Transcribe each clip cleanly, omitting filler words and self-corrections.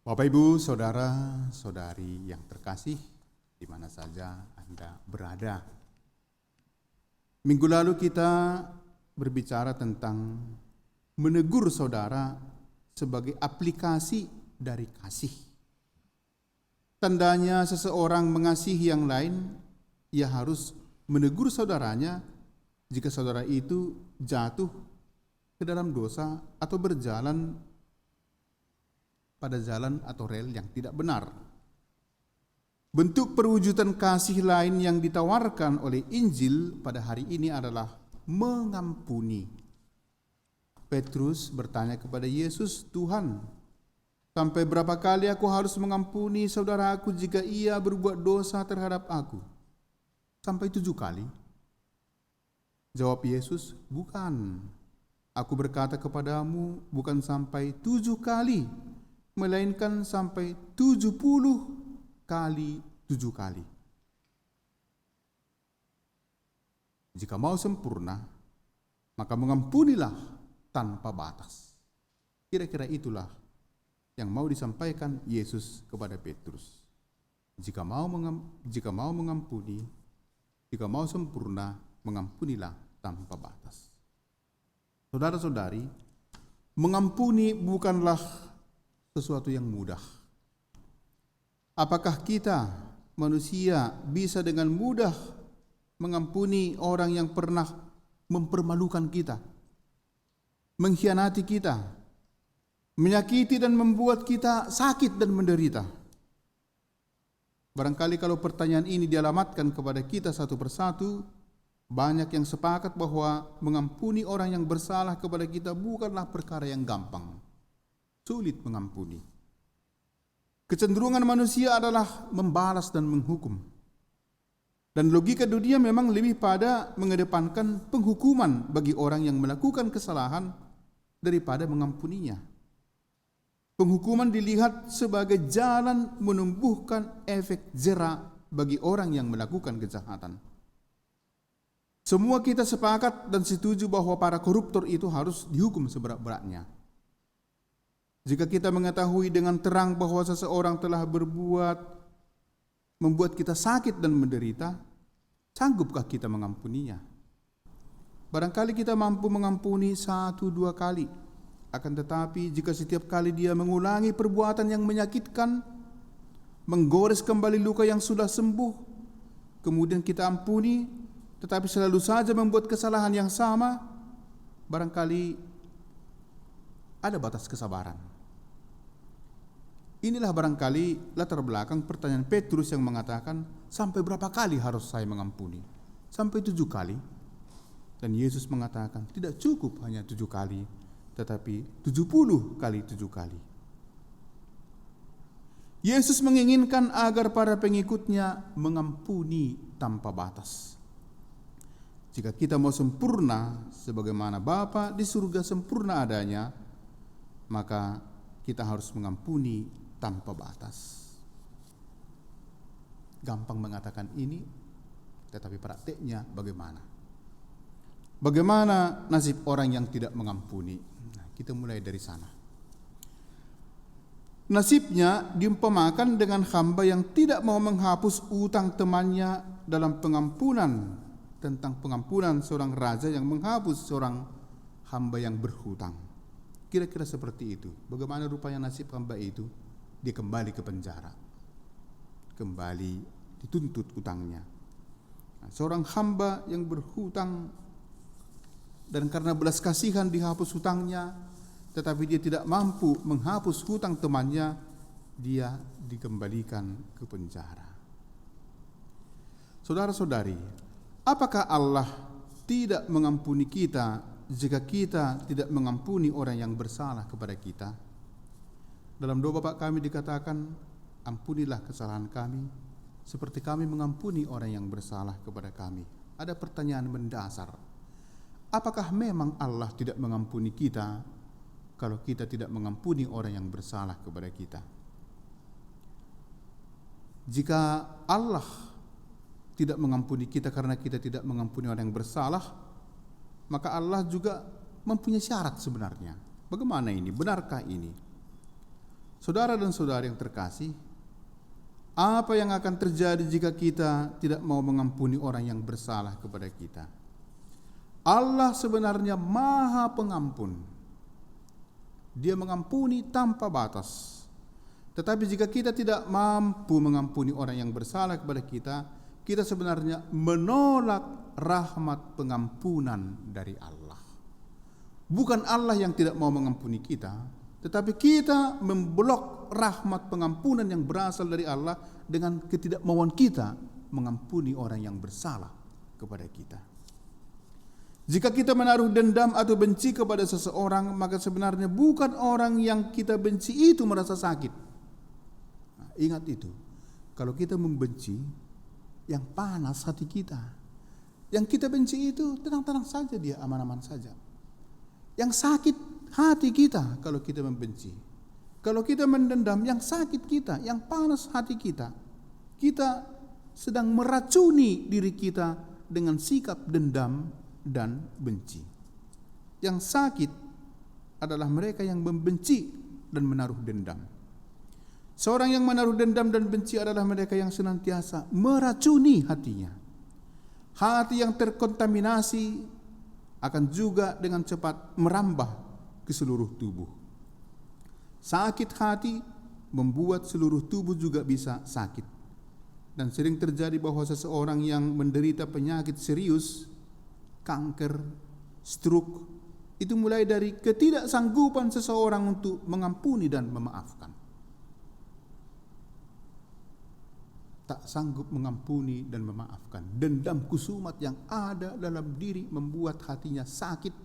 Bapak, Ibu, saudara-saudari yang terkasih, di mana saja Anda berada. Minggu lalu kita berbicara tentang menegur saudara sebagai aplikasi dari kasih. Tandanya seseorang mengasihi yang lain, ia harus menegur saudaranya jika saudara itu jatuh ke dalam dosa atau berjalan pada jalan atau rel yang tidak benar. Bentuk perwujudan kasih lain yang ditawarkan oleh Injil pada hari ini adalah mengampuni. Petrus bertanya kepada Yesus, "Tuhan, sampai berapa kali aku harus mengampuni saudaraku jika ia berbuat dosa terhadap aku? Sampai 7 kali?" Jawab Yesus, "Bukan. Aku berkata kepadamu, bukan sampai 7 kali, melainkan sampai 70 kali 7 kali. Jika mau sempurna, maka mengampunilah tanpa batas." Kira-kira itulah yang mau disampaikan Yesus kepada Petrus. Jika mau mengampuni, jika mau sempurna, mengampunilah tanpa batas. Saudara-saudari, mengampuni bukanlah sesuatu yang mudah. Apakah kita manusia bisa dengan mudah mengampuni orang yang pernah mempermalukan kita, mengkhianati kita, menyakiti dan membuat kita sakit dan menderita? Barangkali kalau pertanyaan ini dialamatkan kepada kita satu persatu, banyak yang sepakat bahwa mengampuni orang yang bersalah kepada kita bukanlah perkara yang gampang. Sulit mengampuni. Kecenderungan manusia adalah membalas dan menghukum. Dan logika dunia memang lebih pada mengedepankan penghukuman bagi orang yang melakukan kesalahan daripada mengampuninya. Penghukuman dilihat sebagai jalan menumbuhkan efek jera bagi orang yang melakukan kejahatan. Semua kita sepakat dan setuju bahwa para koruptor itu harus dihukum seberat-beratnya. Jika kita mengetahui dengan terang bahwa seseorang telah membuat kita sakit dan menderita, sanggupkah kita mengampuninya? Barangkali kita mampu mengampuni 1-2 kali. Akan tetapi jika setiap kali dia mengulangi perbuatan yang menyakitkan, menggores kembali luka yang sudah sembuh, kemudian kita ampuni, tetapi selalu saja membuat kesalahan yang sama, barangkali ada batas kesabaran. Inilah barangkali latar belakang pertanyaan Petrus yang mengatakan, "Sampai berapa kali harus saya mengampuni? Sampai 7 kali?" Dan Yesus mengatakan, tidak cukup hanya 7 kali, tetapi 70 kali 7 kali. Yesus menginginkan agar para pengikutnya mengampuni tanpa batas. Jika kita mau sempurna sebagaimana Bapa di surga sempurna adanya, maka kita harus mengampuni tanpa batas. Gampang mengatakan ini, tetapi prakteknya bagaimana? Bagaimana nasib orang yang tidak mengampuni? Nah, kita mulai dari sana. Nasibnya diumpamakan dengan hamba yang tidak mau menghapus utang temannya dalam pengampunan, tentang pengampunan seorang raja yang menghapus seorang hamba yang berhutang. Kira-kira seperti itu. Bagaimana rupanya nasib hamba itu? Dia kembali ke penjara, kembali dituntut hutangnya. Nah, seorang hamba yang berhutang dan karena belas kasihan dihapus hutangnya, tetapi dia tidak mampu menghapus hutang temannya, dia dikembalikan ke penjara. Saudara-saudari, apakah Allah tidak mengampuni kita jika kita tidak mengampuni orang yang bersalah kepada kita? Dalam doa Bapa kami dikatakan, "Ampunilah kesalahan kami, seperti kami mengampuni orang yang bersalah kepada kami." Ada pertanyaan mendasar. Apakah memang Allah tidak mengampuni kita kalau kita tidak mengampuni orang yang bersalah kepada kita? Jika Allah tidak mengampuni kita karena kita tidak mengampuni orang yang bersalah, maka Allah juga mempunyai syarat sebenarnya. Bagaimana ini? Benarkah ini? Saudara dan saudari yang terkasih, apa yang akan terjadi jika kita tidak mau mengampuni orang yang bersalah kepada kita? Allah sebenarnya Maha Pengampun. Dia mengampuni tanpa batas. Tetapi jika kita tidak mampu mengampuni orang yang bersalah kepada kita, kita sebenarnya menolak rahmat pengampunan dari Allah. Bukan Allah yang tidak mau mengampuni kita, tetapi kita memblok rahmat pengampunan yang berasal dari Allah dengan ketidakmauan kita mengampuni orang yang bersalah kepada kita. Jika kita menaruh dendam atau benci kepada seseorang, maka sebenarnya bukan orang yang kita benci itu merasa sakit. Nah, ingat itu. Kalau kita membenci, yang panas hati kita. Yang kita benci itu tenang-tenang saja, dia aman-aman saja. Yang sakit hati kita kalau kita membenci. Kalau kita mendendam, yang sakit kita, yang panas hati kita. Kita sedang meracuni diri kita dengan sikap dendam dan benci. Yang sakit adalah mereka yang membenci dan menaruh dendam. Seorang yang menaruh dendam dan benci adalah mereka yang senantiasa meracuni hatinya. Hati yang terkontaminasi akan juga dengan cepat merambah ke seluruh tubuh. Sakit hati membuat seluruh tubuh juga bisa sakit. Dan sering terjadi bahwa seseorang yang menderita penyakit serius, kanker, stroke, itu mulai dari ketidaksanggupan seseorang untuk mengampuni dan memaafkan. Tak sanggup mengampuni dan memaafkan. Dendam kusumat yang ada dalam diri membuat hatinya sakit.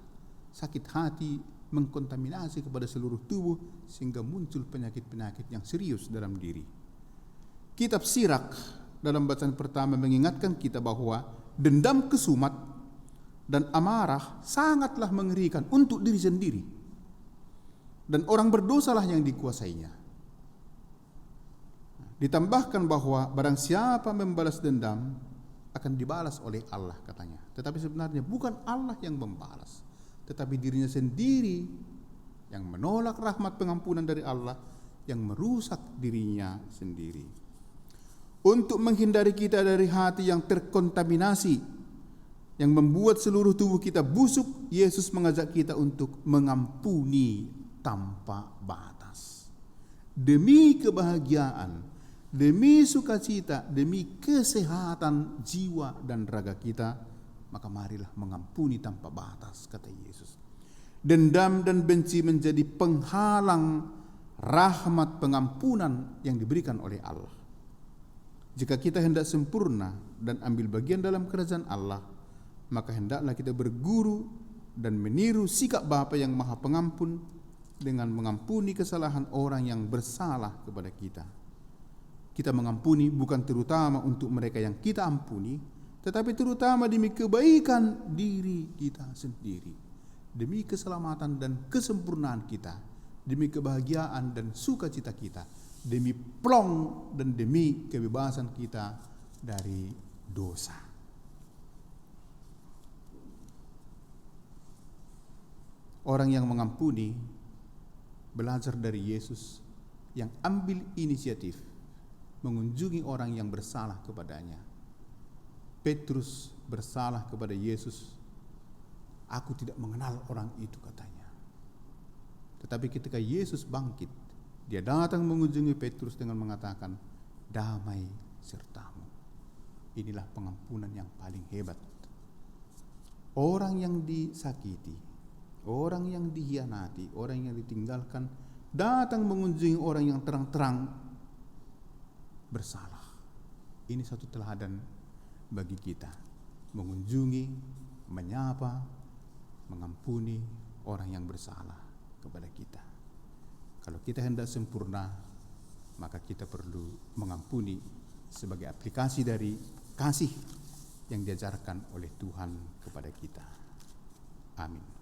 Sakit hati mengkontaminasi kepada seluruh tubuh sehingga muncul penyakit-penyakit yang serius dalam diri. Kitab Sirak dalam bacaan pertama mengingatkan kita bahwa dendam kesumat dan amarah sangatlah mengerikan untuk diri sendiri. Dan orang berdosalah yang dikuasainya. Ditambahkan bahwa barang siapa membalas dendam akan dibalas oleh Allah katanya. Tetapi sebenarnya bukan Allah yang membalas, tetapi dirinya sendiri yang menolak rahmat pengampunan dari Allah, yang merusak dirinya sendiri. Untuk menghindari kita dari hati yang terkontaminasi, yang membuat seluruh tubuh kita busuk, Yesus mengajak kita untuk mengampuni tanpa batas. Demi kebahagiaan, demi sukacita, demi kesehatan jiwa dan raga kita, maka marilah mengampuni tanpa batas, kata Yesus. Dendam dan benci menjadi penghalang rahmat pengampunan yang diberikan oleh Allah. Jika kita hendak sempurna dan ambil bagian dalam kerajaan Allah, maka hendaklah kita berguru dan meniru sikap Bapa yang Maha Pengampun dengan mengampuni kesalahan orang yang bersalah kepada kita. Kita mengampuni bukan terutama untuk mereka yang kita ampuni, tetapi terutama demi kebaikan diri kita sendiri, demi keselamatan dan kesempurnaan kita, demi kebahagiaan dan sukacita kita, demi plong dan demi kebebasan kita dari dosa. Orang yang mengampuni belajar dari Yesus yang ambil inisiatif mengunjungi orang yang bersalah kepadanya. Petrus bersalah kepada Yesus. Aku tidak mengenal orang itu, katanya. Tetapi ketika Yesus bangkit, dia datang mengunjungi Petrus dengan mengatakan, damai sertamu. Inilah pengampunan yang paling hebat. Orang yang disakiti, orang yang dikhianati, orang yang ditinggalkan, datang mengunjungi orang yang terang-terang bersalah. Ini satu teladan bagi kita, mengunjungi, menyapa, mengampuni orang yang bersalah kepada kita. Kalau kita hendak sempurna, maka kita perlu mengampuni sebagai aplikasi dari kasih yang diajarkan oleh Tuhan kepada kita. Amin.